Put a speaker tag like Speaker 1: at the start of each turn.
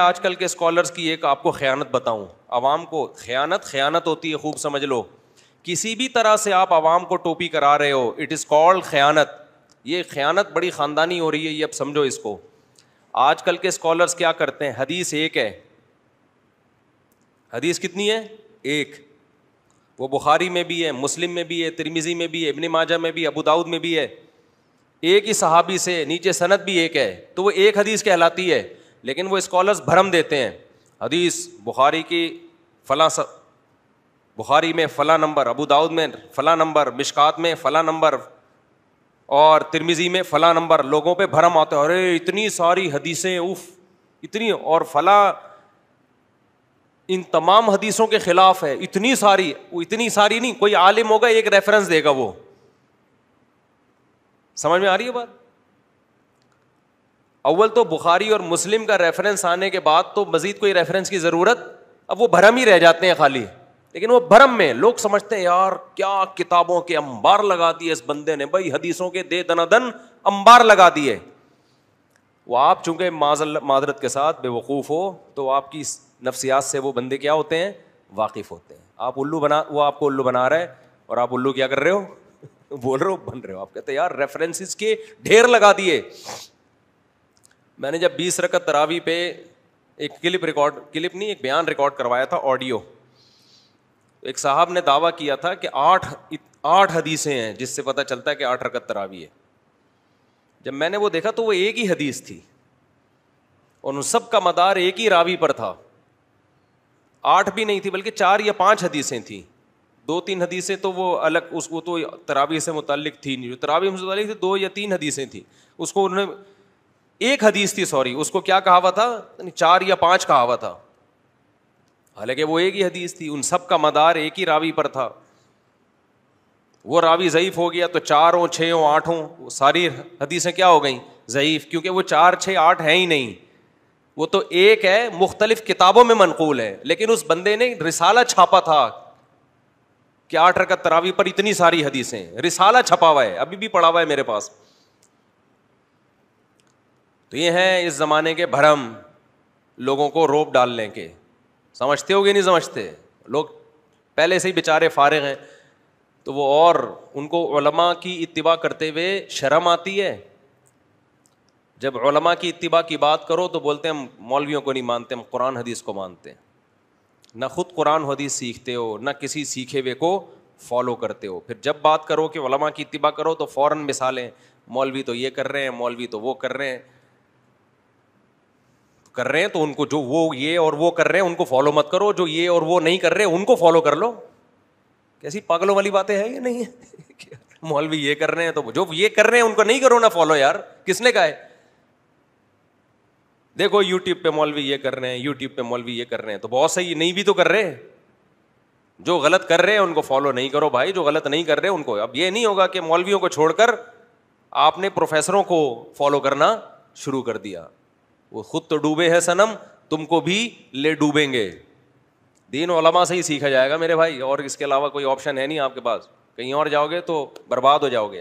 Speaker 1: آج کل کے اسکالرس کی ایک آپ کو خیانت بتاؤں. عوام کو خیانت ہوتی ہے, خوب سمجھ لو. کسی بھی طرح سے آپ عوام کو ٹوپی کرا رہے ہو, اٹ از کالڈ خیانت. یہ خیانت بڑی خاندانی ہو رہی ہے, یہ اب سمجھو اس کو. آج کل کے اسکالرس کیا کرتے ہیں, حدیث ایک ہے. حدیث کتنی ہے؟ ایک. وہ بخاری میں بھی ہے, مسلم میں بھی ہے, ترمذی میں بھی ہے, ابن ماجہ میں بھی, ابو داؤد میں بھی ہے. ایک ہی صحابی سے, نیچے سند بھی ایک ہے, تو وہ ایک حدیث کہلاتی ہے. لیکن وہ اسکالرس بھرم دیتے ہیں, حدیث بخاری کی فلاں بخاری میں فلاں نمبر, ابو داؤد میں فلاں نمبر, مشکات میں فلاں نمبر, اور ترمذی میں فلاں نمبر. لوگوں پہ بھرم آتا ہے, ارے اتنی ساری حدیثیں, اوف اتنی, اور فلاں ان تمام حدیثوں کے خلاف ہے, اتنی ساری. وہ اتنی ساری نہیں, کوئی عالم ہوگا ایک ریفرنس دے گا. وہ سمجھ میں آ رہی ہے بات؟ اول تو بخاری اور مسلم کا ریفرنس آنے کے بعد تو مزید کوئی ریفرنس کی ضرورت, اب وہ بھرم ہی رہ جاتے ہیں خالی. لیکن وہ بھرم میں لوگ سمجھتے ہیں یار کیا کتابوں کے انبار لگا دیے اس بندے نے, بھائی حدیثوں کے دے دنادن انبار لگا دیے. وہ آپ چونکہ معذرت کے ساتھ بے وقوف ہو, تو آپ کی نفسیات سے وہ بندے کیا ہوتے ہیں, واقف ہوتے ہیں. آپ وہ آپ کو الو بنا رہا ہے, اور آپ الو کیا کر رہے ہو, بول رہے ہو, بن رہے ہو. آپ کہتے ہیں یار ریفرنسز کے ڈھیر لگا دیے. میں نے جب 20 رکعت تراویح پہ ایک کلپ نہیں, ایک بیان ریکارڈ کروایا تھا, آڈیو. ایک صاحب نے دعویٰ کیا تھا کہ 8 حدیثیں ہیں جس سے پتہ چلتا ہے کہ 8 رکعت تراویح ہے. جب میں نے وہ دیکھا تو وہ ایک ہی حدیث تھی, اور ان سب کا مدار ایک ہی راوی پر تھا. 8 بھی نہیں تھی, بلکہ 4 یا 5 حدیثیں تھیں. 2-3 حدیثیں تو وہ الگ, اس کو تو تراویح سے متعلق تھی نہیں. جو تراویح سے متعلق تھی 2 یا 3 حدیثیں تھیں. اس کو انہوں نے ایک حدیث تھی, سوری, اس کو کیا کہا ہوا تھا, 4 یا 5 کہا ہوا تھا, حالانکہ وہ ایک ہی حدیث تھی. ان سب کا مدار ایک ہی راوی پر تھا. وہ راوی ضعیف ہو گیا تو 4 ہوں, 6 ہوں, 8 ہوں, ساری حدیثیں کیا ہو گئیں, ضعیف, کیونکہ وہ 4, 6, 8 ہیں ہی نہیں. وہ تو ایک ہے, مختلف کتابوں میں منقول ہے. لیکن اس بندے نے رسالہ چھاپا تھا کہ 8 رکعت تراویح پر اتنی ساری حدیثیں, رسالہ چھپا ہوا ہے, ابھی بھی پڑا ہوا ہے میرے پاس. تو یہ ہے اس زمانے کے بھرم, لوگوں کو روب ڈالنے کے. سمجھتے ہو گے نہیں سمجھتے؟ لوگ پہلے سے ہی بیچارے فارغ ہیں, تو وہ, اور ان کو علماء کی اتباع کرتے ہوئے شرم آتی ہے. جب علماء کی اتباع کی بات کرو تو بولتے ہیں ہم مولویوں کو نہیں مانتے, ہم قرآن حدیث کو مانتے ہیں. نہ خود قرآن حدیث سیکھتے ہو, نہ کسی سیکھے ہوئے کو فالو کرتے ہو. پھر جب بات کرو کہ علماء کی اتباع کرو تو فوراً مثالیں, مولوی تو یہ کر رہے ہیں, مولوی تو وہ کر رہے ہیں, تو ان کو جو وہ یہ اور وہ کر رہے ہیں ان کو فالو مت کرو, جو یہ اور وہ نہیں کر رہے ان کو فالو کر لو. کیسی پاگلوں والی باتیں ہیں یہ, نہیں ہے؟ مولوی یہ کر رہے ہیں تو جو یہ کر رہے ہیں ان کو نہیں کرو نا فالو. یار کس نے کہا ہے؟ دیکھو یوٹیوب پہ مولوی یہ کر رہے ہیں, یوٹیوب پہ مولوی یہ کر رہے ہیں, تو بہت صحیح, نہیں بھی تو کر رہے ہیں. جو غلط کر رہے ہیں ان کو فالو نہیں کرو بھائی, جو غلط نہیں کر رہے ان کو. اب یہ نہیں ہوگا کہ مولویوں کو چھوڑ کر آپ نے پروفیسروں کو فالو کرنا شروع کر دیا. وہ خود تو ڈوبے ہیں صنم, تم کو بھی لے ڈوبیں گے. دین علماء سے ہی سیکھا جائے گا میرے بھائی, اور اس کے علاوہ کوئی آپشن ہے نہیں آپ کے پاس. کہیں اور جاؤ گے تو برباد ہو جاؤ گے.